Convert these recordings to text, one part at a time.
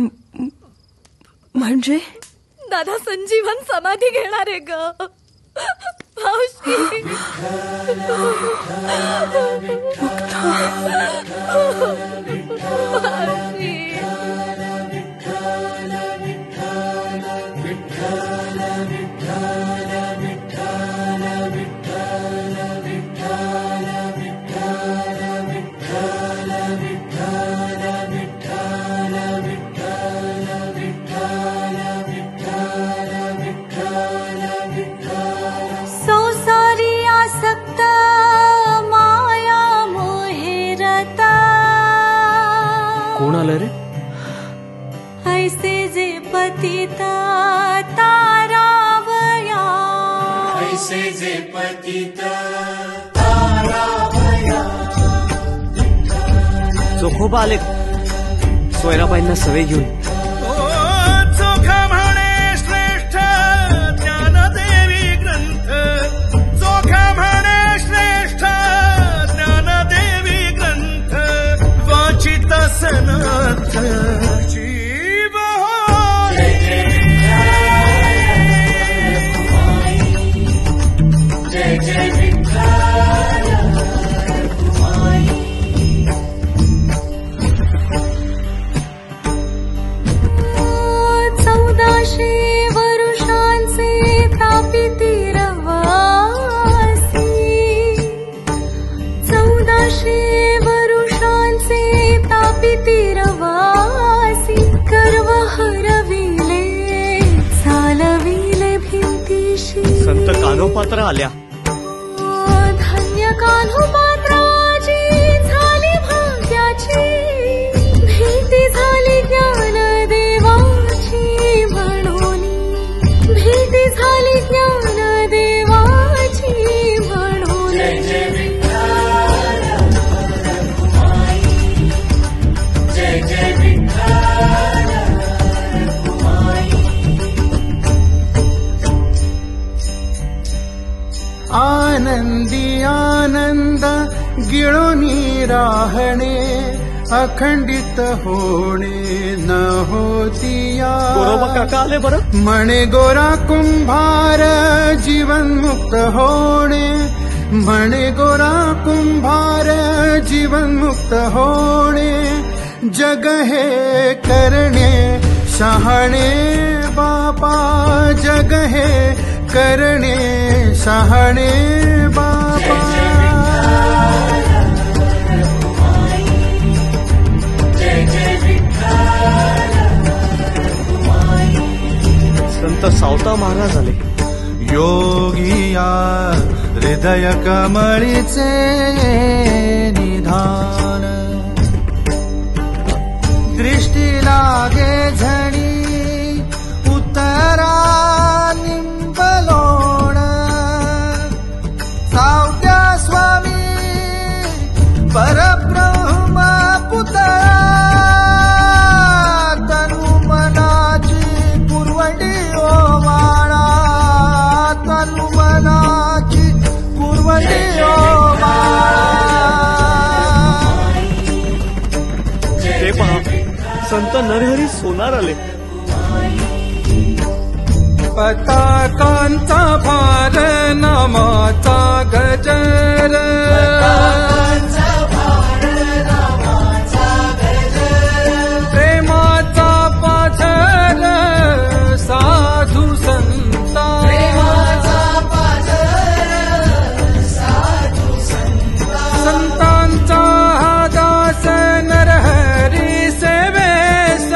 म्हणजे दादा संजीवन समाधी घेणार आहे ग मावशी. कोण आलं रे? ऐसे जे पतिता तारावया, ऐसे जे पतिता तारावया. चोखोबा आले सोयराबाईंना सवय घेऊन. चोखा म्हणे श्रेष्ठ ज्ञानदेवी ग्रंथ, चोखा म्हणे श्रेष्ठ ज्ञानदेवी ग्रंथ, वाचित सनाथ जीव हो. जय जय संत कान्होपात्रा आल्या. धन्य कान्होपात्राची झाली भाग्याची, भीती झाली ज्ञानदेवाची म्हणून, भीती झाली ज्ञानदेवाची म्हणून. जय जय जय जय आनंदी आनंद गिळोनी राहणे, अखंडित होणे न होतिया. गोरोबा काका आले बरं. म्हणे गोरा कुंभार जीवन मुक्त होणे, म्हणे गोरा कुंभार जीवन मुक्त होणे. जग हे करणे शहाणे बाबा, जग हे करणे शहाणे बाबा. संत सावता महाराज आले. योगिया हृदय कमळीचे निधान, दृष्टी लागे झणी उतरा निंबलोण. सावत्या स्वामी परब्रह्म पुतळा, तनु मनाची पुरवणी ओवाळा, तनु मनाची पुरवणी ओवाळा. ते पहा संत नरहरी सोनार आले. पताकांचा भार नामाचा गजर, प्रेमाचा पाझर साधू संता, संतांचा हा दास नरहरी सेवेस.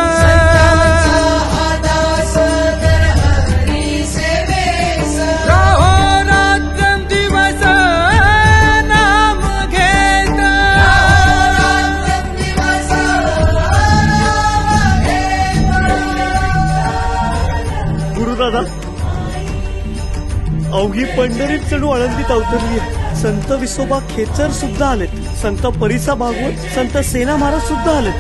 दादा अवघी पंढरीत चढू आळंदीत अवतरली. संत विसोबा खेचर सुद्धा आलेत. संत परिसा भागवत, संत सेना महाराज सुद्धा आलेत.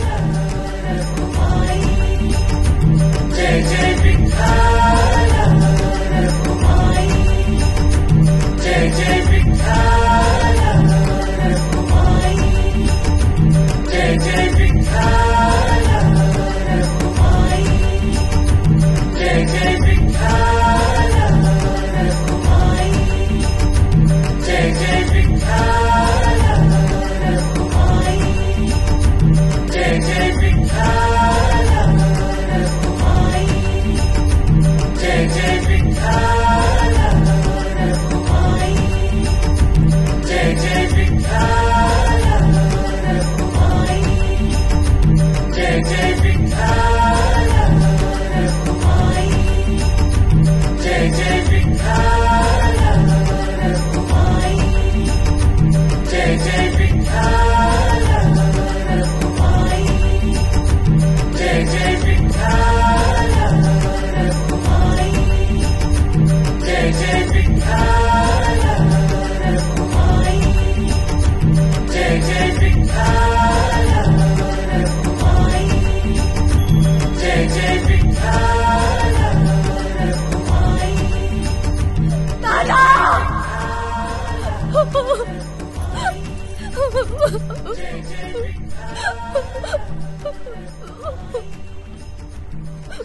जय जय विठ्ठल, जय जय विठ्ठल, जय जय विठ्ठल.